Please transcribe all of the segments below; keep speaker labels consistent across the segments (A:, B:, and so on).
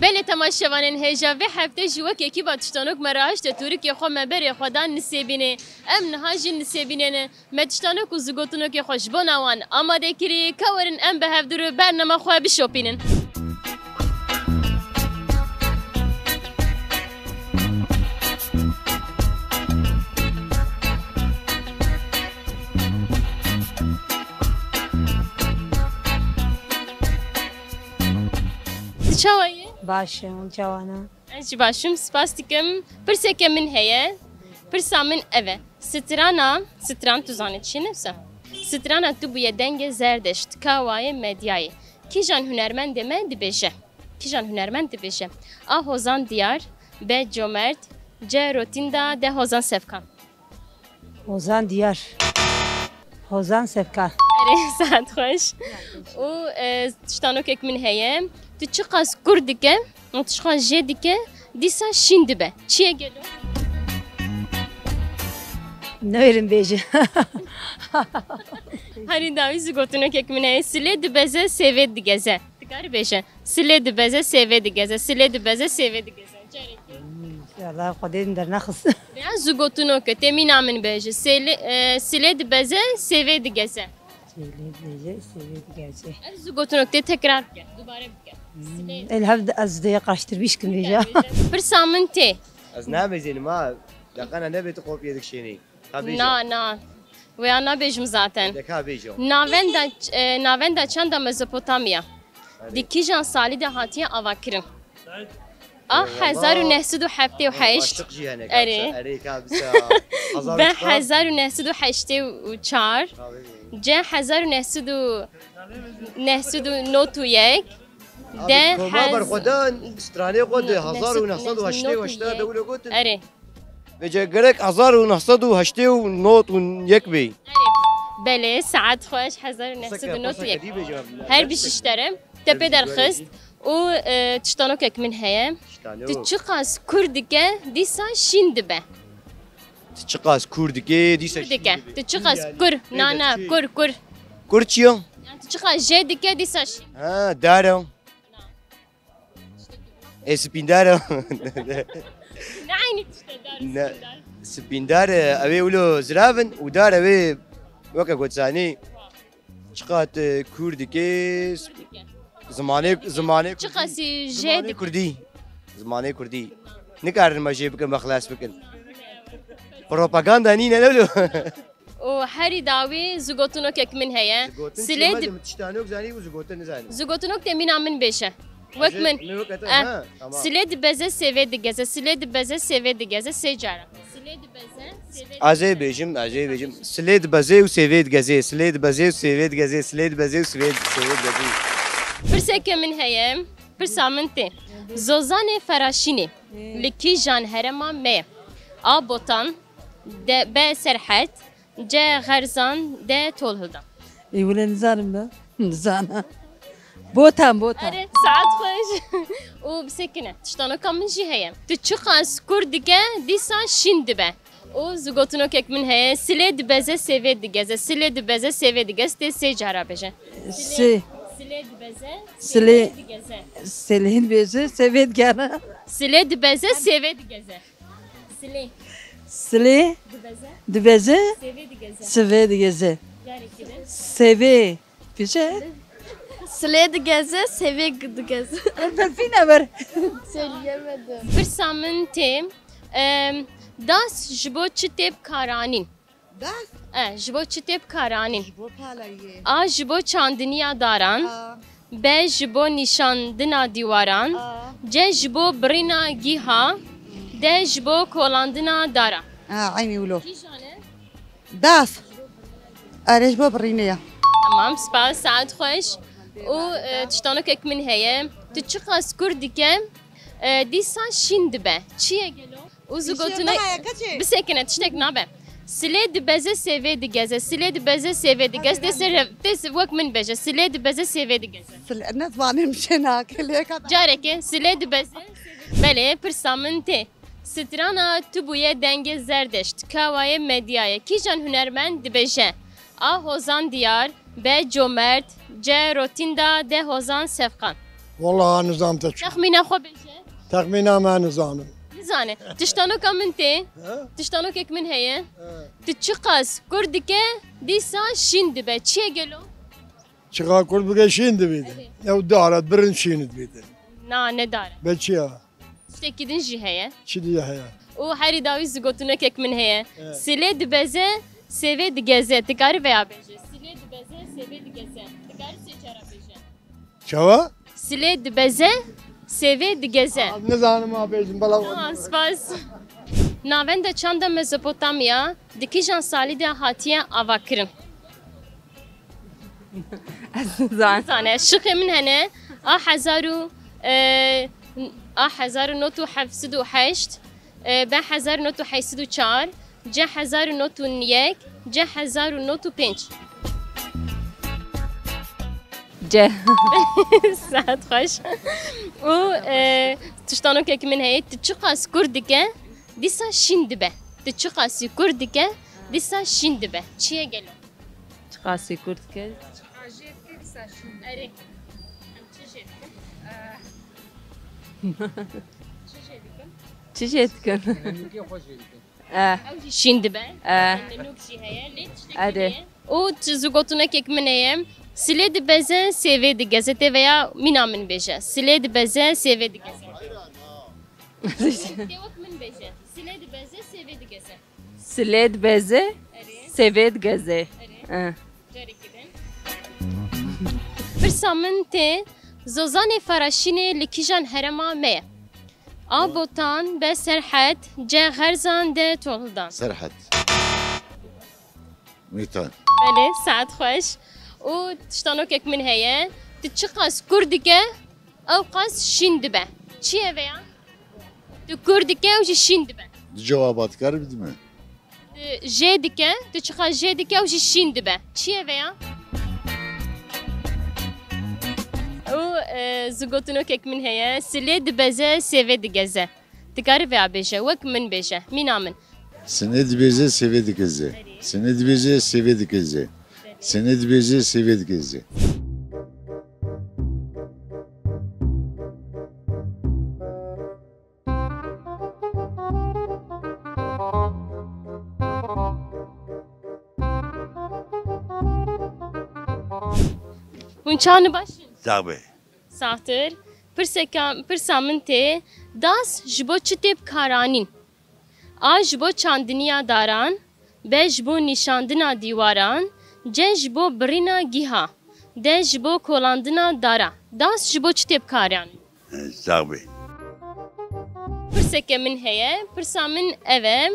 A: بله تماشاوانین هجا و هفته جوک یکی با تشتانوک مراش تورکی خو مبر خدان نسبینه ام نهاجی نسبینه متشتانوک زگوتونوک خوش بنوان آماده کری کورن ام به هفدرو برنامه خو بشوپینن چاویه؟
B: باشه جوانا.
A: از باشم سپاس دیکم پرسه من هیه پرسا من اوه ستران تو زانه چی نفسه؟ ستران تو بوی دنگ زردشت کاوای مدیای کی جان هنرمند من دبیشه کی جان هنرمند دبیشه هوزان دیار به جومرد جه روتیندا ده هوزان سفکان
B: هوزان دیار هوزان سفکان
A: اره ساعت خوش و تشتانو که من هیه تو چی قاس کردکه و تشخاص جدیکه دیسا شینده به چیه گلو؟
B: نویرم بیجه
A: هری داوی زگوتونو که من هیه سله دبزه سوید دیگزه تکار بیشه سله دبزه سوید دیگزه سله دبزه سوید دیگزه
B: الله خودم در نخست
A: یا زگوتونو که تمین آمن بیشه سله دبزه سوید دیگزه زگوتونو که تکرار بکن دوباره بکن
B: الهفد از دقیقه اشتر بیش کن بیجه
A: برسامن تی
C: از نمیزین ما دقیقا نبیت خوب یدک شینی
A: نه ویا نبیجم zaten
C: دکا بیجو
A: ناوندا چند مزوپوتامیا دیکی جان سالی ده هاتیه آواکرن 1978 اره به 1984 جه 1991 ده
C: بر خودان استرانی خود 1980 دولو گفت
A: اره
C: بجا گرک 1981 بی
A: بله ساعت خوش 1991 هر بیشترم تپه در خست و تشتانو که من هیه تو چقاس کردگه دیسا شینده به
C: چقاس کردگه دیسا
A: شینده تو چقاس نه
C: کر چیو؟
A: تو چقاس جدگه دیسا شینده
C: ها دارم سپیندارو
A: نه اینی
C: نه سپیندار اوی ولو زرافن و دار اوی وکا گوتسانی چقاس کردگه زمانه
A: چقاسی جدی
C: کردی زمانه کردی نکردم ماجی بکن مخلاص بکن پروپاگاندا نی نه ولو
A: و هری داوی زگوتونو که من هیه
C: سلید تشتانوک زانی و زگوتن زانی
A: زگوتونوک تمین آمن بیشه وقت من سلید بزه سوید دیگه سلید بزه سوید دیگه سیجاره سلید بزه
C: عجیب بیشم سلید بزه و سوید گزه سلید بزه و سوید گزه سلید بزه و سوید گزه
A: پرسه که من هیه پرسامن تی زوزان فراشینی لکی جان هرما می آبوتان ده به سرحت جه غرزان ده تولهدان
B: ایوله نزانم نه نزانم بوتام
A: اره ساعت خوش و بسکنه تشتانو کامن جی هیه تو چقاس کردگه دیسا شینده به و زگوتونو که من هیه سله دبزه سوید دیگه سله دبزه سوید دیگه سی جارا بشه سله دبزه سوید دیگه
B: سله دبزه سوید گره
A: سله دبزه سوید دیگه
B: سله دبزه سوید دیگه سوید بیشه
D: سلید گزه سوی گزه
B: بالفينا بر
D: söyleyemedim.
A: برسامن تیم داس جبو چتیب کارانین
E: داس
A: جبو چتیب کارانین
E: جبو پالایه
A: جبو چاندنیا داران به جبو نشاندنا دیواران جبو برینا گیها ده جبو کولاندنا دارا
E: عيني ولو داس اريج بو برينيا
A: تمام سپاس ساعت خوش و تشتانو که من هیه تو چقاس کردکه دیسا شینده به چیه گلو؟ و زگوتونه بسکنه تشتک نابه سلید بزه سوی دیگه سلید بزه سوی دیگه دست وقت من بجه سلید بزه سوی دیگه
E: نتوانم مشينا كليك
A: جاره که سلید بزه بله پرسامن تی سترانا تو بوی دنگ زردشت کاوای مدیای کی جان هنرمند دبجه هوزان دیار به جومرد جه روتیندا ده هوزان سفقان
F: والله نظام تشك
A: تخمينا خو بيجي
F: تخمينا ما نظام
A: نزانه تشتانو كم تي تشتانو كيك من هي تتشقص كردك ديسا شين دبه چيه گلو
F: شغال كل بقى شين دبيد لو دارت برن شين دبيد
A: نا نداره
F: بلشيا
A: تشتكيدن جي هي
F: شدي هيا
A: و هری داوی زگوتونه کک من هیه سله دبزه سوی دگزه تکاری ویا بیجه سله دبزه سوی دگزه تکاری سی چرا بیجه
F: شوا
A: سله دبزه سوی دگزه
F: نظام ما بيجن بلا
A: سپاس ناوند چند مزوپوتامیا دکیجان سالی ده هاتیه آواکرن زانه شخي من هنا هزار نوتو حفصد و حشت به هزار نوتو حیصد و چار جه هزار نوتو نیک جه هزار نوتو پنج
B: جه
A: ساعت خوش و تشتانو که من هی تچقاس کردکه دیسا شیندبه تچقاسی کردکه دیسا شیندبه چیه گلو
B: Çıkası kurt ke.
A: اری
B: Çiçek kan.
A: شیندبه نوکشی هیا
B: آره.
A: او زگوتونه که من هیم سلید بزه سوی دگزه ویا مینا من بیشه سلید بزه سوی دگزه دیوک من بیشه سلید بزه سوی دگزه
B: Sled beze. Sevet geze.
A: جاری کردن برسامن ته زوزان فراشینه لکیجان هرما میه آبوتان به سرحت جه غرزان ده تولدان
G: سرحت ميتان
A: بله ساعت خوش و تشتانو که من هیه تچقاس کردکه او قاس شیندبه چیه ویا؟ تو کردکه او شیندبه
G: جوابات كار بدمه
A: جدکه تچقاس جدکه او شیندبه چیه ویا؟ او زگوتونو که من هیه سلید بزه سوید گزه تکاری ویا بیشه وک من بیشه مینامن
G: سند بيزي سيفيد كزي سند بيزي سيفيد كزي سند بيزي سيفيد كزي
A: Hunçanı başın.
G: صعبه
A: Sahtır. Pirsamın te das jbo çitep karanin. A jbo çandiniya daran. Be jbo nişandina diwaran. Ce jbo brina giha. De jbo kolandina dara. Das jbo çitep karanin.
G: صعبه
A: Pirseke min heye. Pirsamın eve.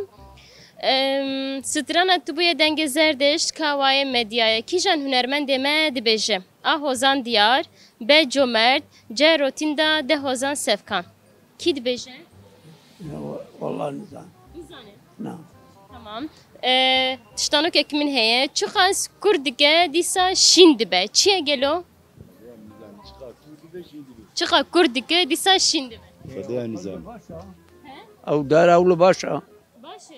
A: Strana tubuya denge zerdeşt kavaye medyaya. Kijan hünermen deme dibeje. A hozan diyar. Be cömert. Ce rotinda de hozan sefkan. Ki dibeje?
B: Vallahi nizam.
A: Nizane. Tamam. Tiştanok ekimin heye. Çıkas kurdike disa şindibe. Çiye gelo? Çıka kurdike disa şindibe.
C: فداء نظام
H: او دار اول باشا
A: Başı.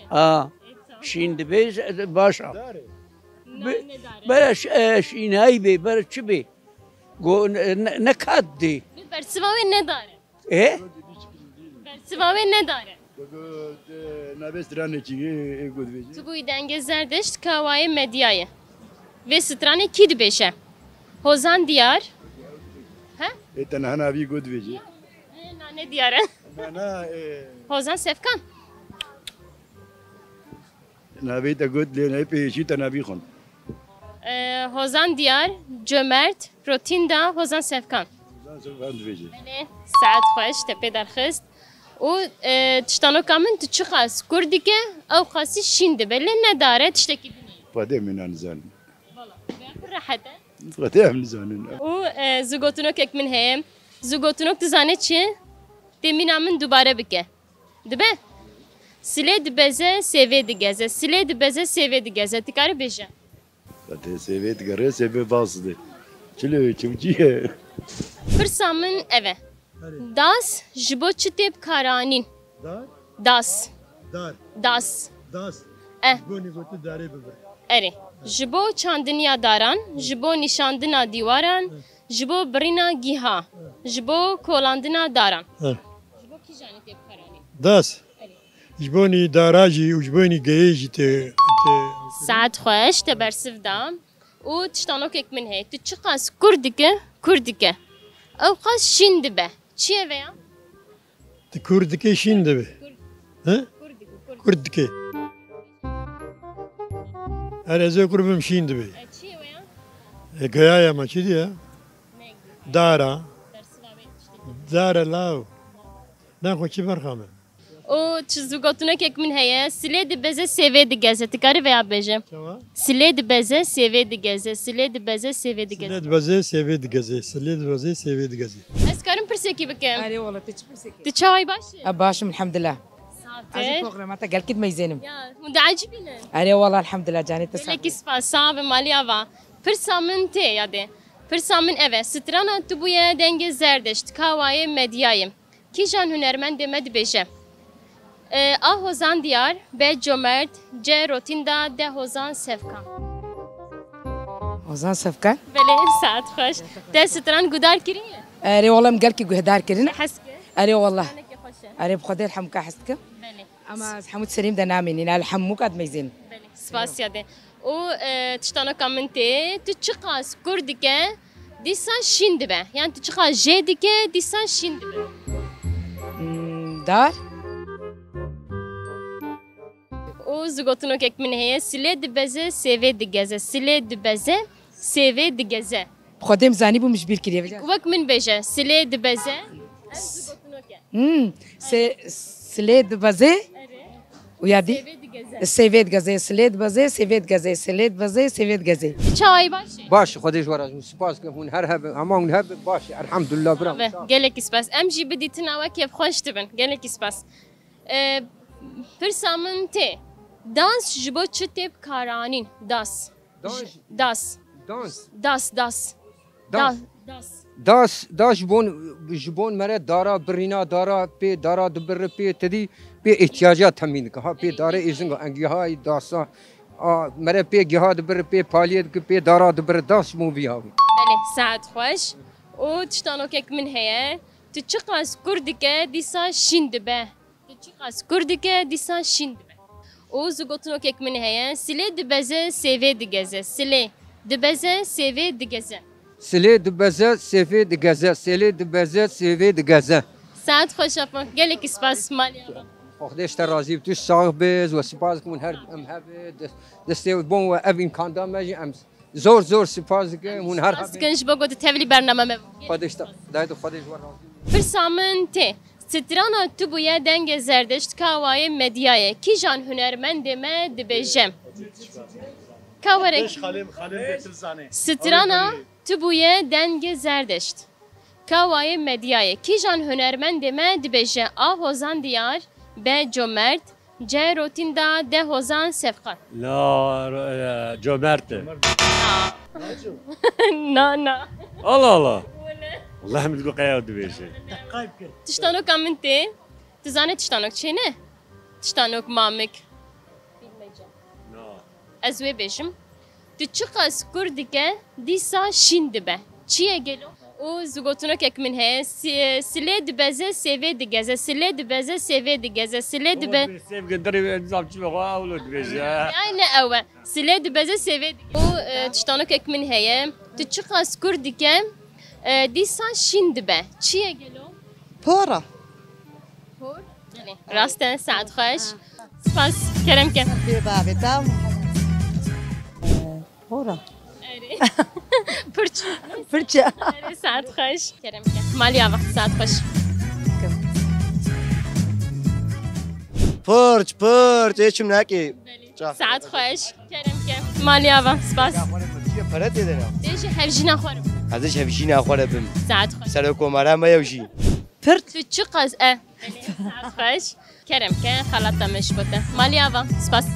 H: شين دبيز باشا
A: Ne dare?
H: بلاش شين هاي بي بلاش شبي جو نكاد دي
A: Bersivave ne dare?
H: ايه
A: Bersivave ne dare?
C: نابست رانه چی گود بیجی
A: Tu bu denge zerdeşt kavaye medyayı. Ve strane ki dibeje. Hozan diyar.
C: تنها نابی گود بیجی
A: Ne diyarı?
C: نه
A: Hozan sefkan.
C: نابی تا گود لی نه پیشی تنابی خون
A: Hozan diyar, cömert, rotinda, hozan sefkan.
C: زان بیجی
A: Yani saat hoş, tepe darxist. O tiştano min tu çıkas kurdike ev qasi şindi belli ne dare tişteki bini.
C: فداء من نزان
A: Valla. Ve rahata.
C: فداء من نزان
A: O zugotunok ekmin heyem. Zugotunok tizane çi? Temina min dubare bike. Dibe? Sile dibeze seve digeze. Sile dibeze seve digeze. Tikari beje.
C: فداء سویت گره سوی باسده چلو چوچیه
A: Pırsamın eve. Das jibo çitep karanin.
C: دار
A: Das.
C: دار
A: Das.
C: داس گونی گوت داری ببر
A: Eri. Jibo çandiniya daran, jibo nişandina diwaran, جبو برينا جيها جبو كولاندنا داران
F: ها.
A: جبو كي جاني تيب خراني
F: داس جبوني داراجي وجبوني جيجي
A: ساعت خوش تبرسف دام و تشتانوكك من هي تتشقاس كردكه او قاس شندبه چیه ویا؟
F: كردكي شين دبي ها كردكي انا زي قربم شين دبي
A: چیه ویا؟
F: جايا ما كذي دارا دارا لاو ناخو كي برخامه
A: او çizgotuna kek min heye sile de beze seve de geze tikari veya beje sile de beze seve de geze sile de beze seve de geze
F: سليد بزي سيفيد غزي سليد بزي سيفيد غزي
A: es karın pirseki bikem
I: أري والله تشبسك
A: tu çay başı
I: أباشم الحمد لله
A: saatler
I: عايزين بروغرامات قال كده ما يزينم
A: ya munda acibine
I: أري والله الحمد لله جاني تسعة
A: Leki spa sabe maliava pirsamın te yade pirsamın eve strana tubuye denge zerdeşt kavaye medyayım kijan hünermen demed beje ah hozan diyar be cömert c rotinda de hozan sevkan
I: وزان سفكان
A: Böyle saat hoş. De stran gudar kiriye.
I: أري والله مقال كي جهدار كرنا
A: Haske.
I: أري والله
A: Neke hoşe.
I: أري بخدير حمك حسك
A: Böyle.
I: أما حمود سليم ده نامين إن الحموك قد ما يزين
A: Böyle. Spasyade. O tiştana kamente tu çıkas kurdike disan şimdi be. Yani tu çıkas jedike disan şimdi be.
I: دار
A: O zugotunu kekmin heye sile de beze seve de geze. Sile de beze seve de geze.
I: بخديم زاني بو مش بالكريه
A: Kuvak min beje. Sile de beze. Ez zugotunu ke.
I: سليد بزي ويادي
A: Seve de geze.
I: سيفيد غزي سليد بزي سيفيد غزي سليد بزي سيفيد غزي
A: Çay başı.
H: باش خديش ورا سباس هون هرهب همان هب باش الحمد لله برام
A: Ve gelek ispas. Em jî bidîtin awa kêf xweş dibin. Gelek ispas. Pirsa min tê. Dans ji bo çi tê karanîn? Das. Das.
H: دانس
A: Das. Das.
H: دانس
A: Das.
H: داس جبون مرة دارا برينا دارا بي دارا دبر بي تدي بي احتياجات تامين كها بي دارا إذن أنجيها داسا مرة بي جها دبر بي فعاليات بي دارا دبر داس مو بيها
A: Belê saet xweş. û tiştanokek min heye. Tu çi qas kurdike dîsa şîn dibe. Tu çi qas kurdike dîsa şîn dibe. û zigotinokek min heye. Silê dibeze sêvê digeze. Silê dibeze sêvê digeze.
H: سلي دبزة سيفي دجازة سلي دبزة سيفي دجازة
A: Saat xweş apın. Gelek ispas malya.
H: خديش ترازي بتوش صاحبز وسباز كون هر أم هب دستي بون وأبين كان دامج أم زور سباز كون هر
A: Askin ji bo gotu tevlî bername me.
H: خديش دايتو خديش ورا
A: Pirsa min tê. Strana tu bûye dengê zerdeşt kawayê medyayê. Kîjan hunermendê me dibêje. Kawerek strana tu bûye dengê zerdeşt. Kawayê medyayê. Kîjan hunermendê me dibêje. A hozan diyar, B cömert, C rotinda, D hozan sevqan.
J: لا جومرت
A: Na.
J: الله الله والله من تقول قياد بيشي
A: Tiştanok min tê. Tu zanî tiştanok çê ne? Tiştanok mamik. Bilmece. Ez wê bêjim. Tu çi qas kurdike dîsa şîn dibe. Çiye gelo? û zigotinokek min heye. Silê dibeze sêvê digeze. Silê dibeze sêvê digeze. Silê dibe...
J: سيف قدري نظام تشبه ولد بيشي
A: Yani ew e. Silê dibeze sêvê digeze. û tiştanokek min heye. Tu çi qas kurdike dîsa şîn dibe. Çiye gelo?
E: بورا
A: Rasten saat xweş. Spas keremke.
E: في بابي تام بورا
A: Pırç.
E: فرجة
A: Saat xweş. Keremke. Malyava saat xweş.
C: پرچ هیچم نکی
A: Saat xweş. Keremke. Malyava spas.
C: پرت دیدم
A: Dêjî hevjîna xwerim.
C: ازش هفشی نخوره بم
A: Saat xweş.
C: سر کوماره ما یوشی
A: Tu çi qas saat xweş. Keremke xalata me ji bo te. Malyava spas.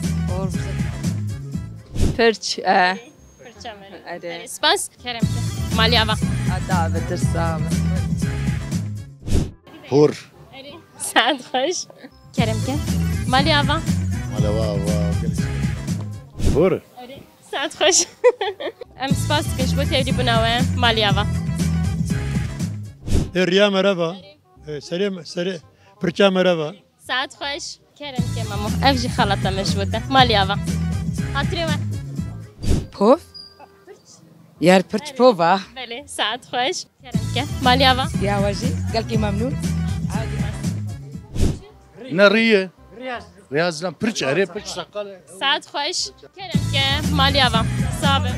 B: فرش
A: Pırça me.
B: أري
A: Spas. Keremke. Malyava.
B: أدعى ترسام
G: هور
A: Saat xweş. Keremke. Malyava.
G: ولا واو
J: هور
A: Saat xweş. Em spas dikin ji bo tevlî bûna we. Malyava.
F: ریا مرحبا سری پرچا مرحبا
A: ساعت خوش کرن که مامو افجی خلاطه مشبوطه مالی آوا هاتری و
I: پوف یار پرچ پوفا
A: بله ساعت خوش کرن که مالی آوا
I: یا واجی قلقي ممنون
K: نريه رياض لام برش اري برش سقال
A: ساعت خوش کرن که مالی آوا صابر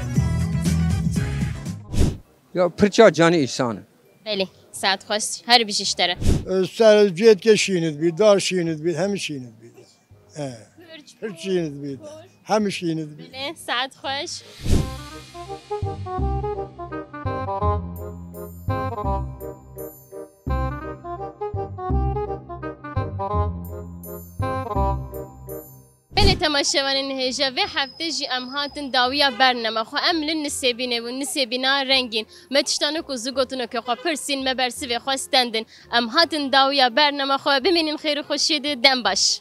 H: یا پرچا جانی ایسانه
A: بله ساعت خوش هر بیش اشتره
F: سر جيت كشينت بيت دار شينت بيت هم شينت بيت پرچ شينت بيت هم شينت بيت
A: بله ساعت خوش بله تماشاوان هجا و هفته جی ام هاتن داویا برنامه خو ام لنسبینه و نسبینا رنگین متشتانو کو زگوتونو که خو پرسین مبرسی و خواستندن ام هاتن داویا برنامه خو ببینین خیر خوشید دم باش